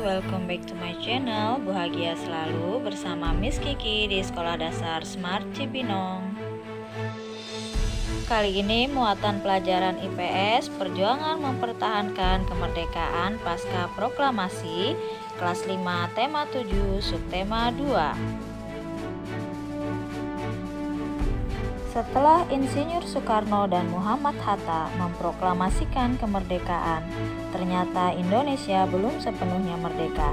welcome back to my channel. Bahagia selalu bersama Miss Kiki di Sekolah Dasar Smart Cibinong. Kali ini muatan pelajaran IPS Perjuangan Mempertahankan Kemerdekaan Pasca Proklamasi kelas 5 tema 7 subtema 2. Setelah Insinyur Soekarno dan Muhammad Hatta memproklamasikan kemerdekaan, ternyata Indonesia belum sepenuhnya merdeka.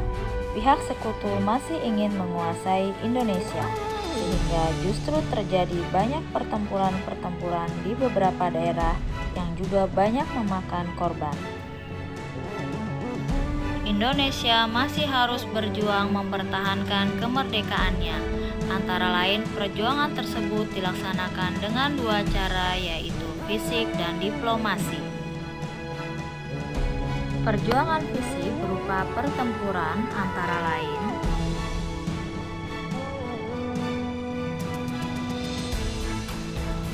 Pihak sekutu masih ingin menguasai Indonesia, sehingga justru terjadi banyak pertempuran-pertempuran di beberapa daerah yang juga banyak memakan korban. Indonesia masih harus berjuang mempertahankan kemerdekaannya. Antara lain, perjuangan tersebut dilaksanakan dengan dua cara, yaitu fisik dan diplomasi. Perjuangan fisik berupa pertempuran antara lain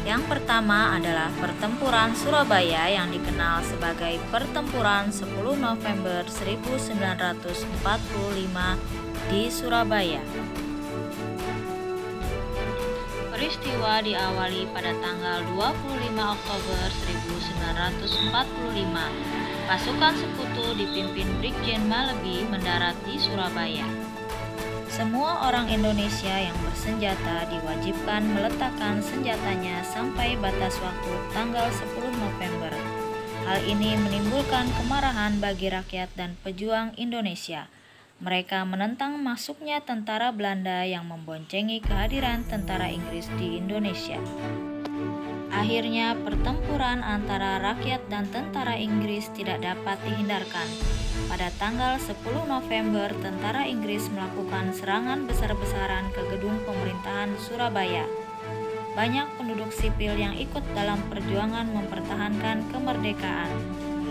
yang pertama adalah Pertempuran Surabaya yang dikenal sebagai Pertempuran 10 November 1945 di Surabaya. Peristiwa diawali pada tanggal 25 Oktober 1945. Pasukan sekutu dipimpin Brigjen Maleby mendarat di Surabaya. Semua orang Indonesia yang bersenjata diwajibkan meletakkan senjatanya sampai batas waktu tanggal 10 November. Hal ini menimbulkan kemarahan bagi rakyat dan pejuang Indonesia. Mereka menentang masuknya tentara Belanda yang memboncengi kehadiran tentara Inggris di Indonesia. Akhirnya, pertempuran antara rakyat dan tentara Inggris tidak dapat dihindarkan. Pada tanggal 10 November, tentara Inggris melakukan serangan besar-besaran ke gedung pemerintahan Surabaya. Banyak penduduk sipil yang ikut dalam perjuangan mempertahankan kemerdekaan.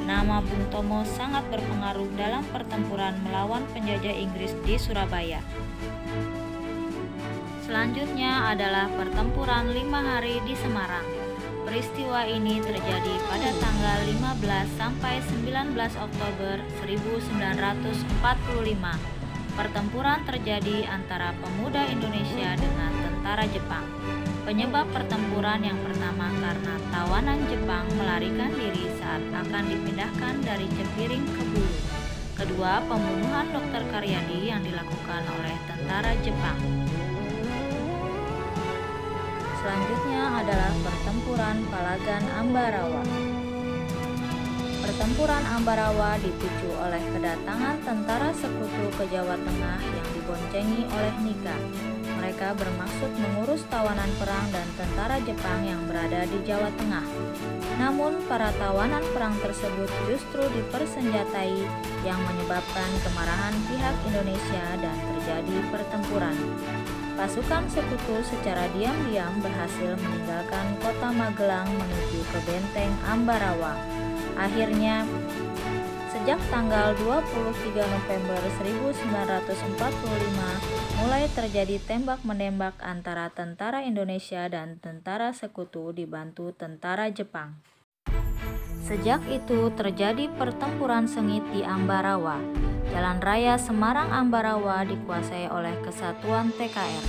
Nama Bung Tomo sangat berpengaruh dalam pertempuran melawan penjajah Inggris di Surabaya. Selanjutnya adalah pertempuran 5 hari di Semarang. Peristiwa ini terjadi pada tanggal 15 sampai 19 Oktober 1945. Pertempuran terjadi antara pemuda Indonesia dengan tentara Jepang. Penyebab pertempuran yang pertama karena tawanan Jepang melarikan diri saat akan dipindahkan dari Cepiring ke Bulu. Kedua, pembunuhan Dr. Karyadi yang dilakukan oleh tentara Jepang. Selanjutnya adalah pertempuran Palagan Ambarawa. Pertempuran Ambarawa dipicu oleh kedatangan tentara sekutu ke Jawa Tengah yang diboncengi oleh Nika. Mereka bermaksud mengurus tawanan perang dan tentara Jepang yang berada di Jawa Tengah. Namun, para tawanan perang tersebut justru dipersenjatai yang menyebabkan kemarahan pihak Indonesia dan terjadi pertempuran. Pasukan sekutu secara diam-diam berhasil meninggalkan kota Magelang menuju ke benteng Ambarawa. Akhirnya, sejak tanggal 23 November 1945 mulai terjadi tembak-menembak antara tentara Indonesia dan tentara sekutu dibantu tentara Jepang. Sejak itu terjadi pertempuran sengit di Ambarawa. Jalan Raya Semarang-Ambarawa dikuasai oleh Kesatuan TKR.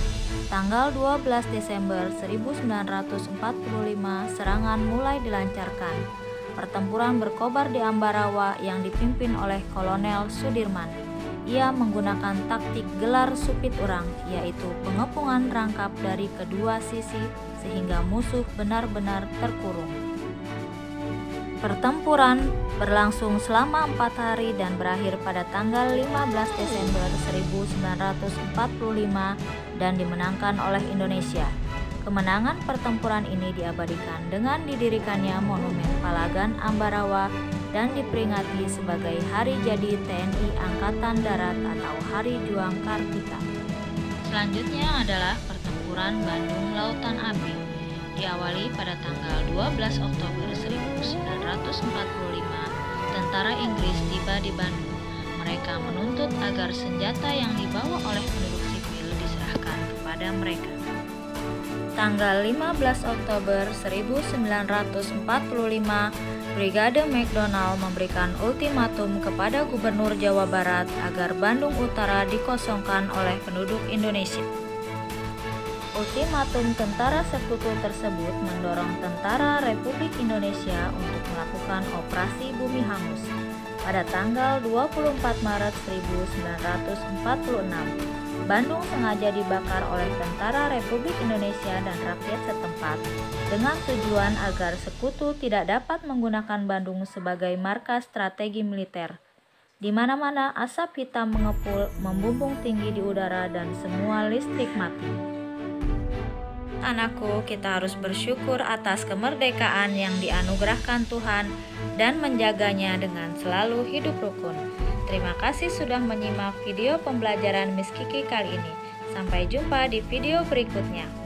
Tanggal 12 Desember 1945 serangan mulai dilancarkan. Pertempuran berkobar di Ambarawa yang dipimpin oleh Kolonel Sudirman. Ia menggunakan taktik gelar supit urang, yaitu pengepungan rangkap dari kedua sisi sehingga musuh benar-benar terkurung. Pertempuran berlangsung selama 4 hari dan berakhir pada tanggal 15 Desember 1945 dan dimenangkan oleh Indonesia. Kemenangan pertempuran ini diabadikan dengan didirikannya Monumen Palagan Ambarawa dan diperingati sebagai Hari Jadi TNI Angkatan Darat atau Hari Juang Kartika. Selanjutnya adalah Pertempuran Bandung Lautan Api. Diawali pada tanggal 12 Oktober 1945, tentara Inggris tiba di Bandung. Mereka menuntut agar senjata yang dibawa oleh penduduk sipil diserahkan kepada mereka. Tanggal 15 Oktober 1945, Brigade McDonald memberikan ultimatum kepada Gubernur Jawa Barat agar Bandung Utara dikosongkan oleh penduduk Indonesia. Ultimatum tentara sekutu tersebut mendorong tentara Republik Indonesia untuk melakukan operasi Bumi Hangus pada tanggal 24 Maret 1946. Bandung sengaja dibakar oleh tentara Republik Indonesia dan rakyat setempat dengan tujuan agar sekutu tidak dapat menggunakan Bandung sebagai markas strategi militer. Di mana-mana asap hitam mengepul, membumbung tinggi di udara dan semua listrik mati. Anakku, kita harus bersyukur atas kemerdekaan yang dianugerahkan Tuhan dan menjaganya dengan selalu hidup rukun. Terima kasih sudah menyimak video pembelajaran Miss Kiki kali ini. Sampai jumpa di video berikutnya.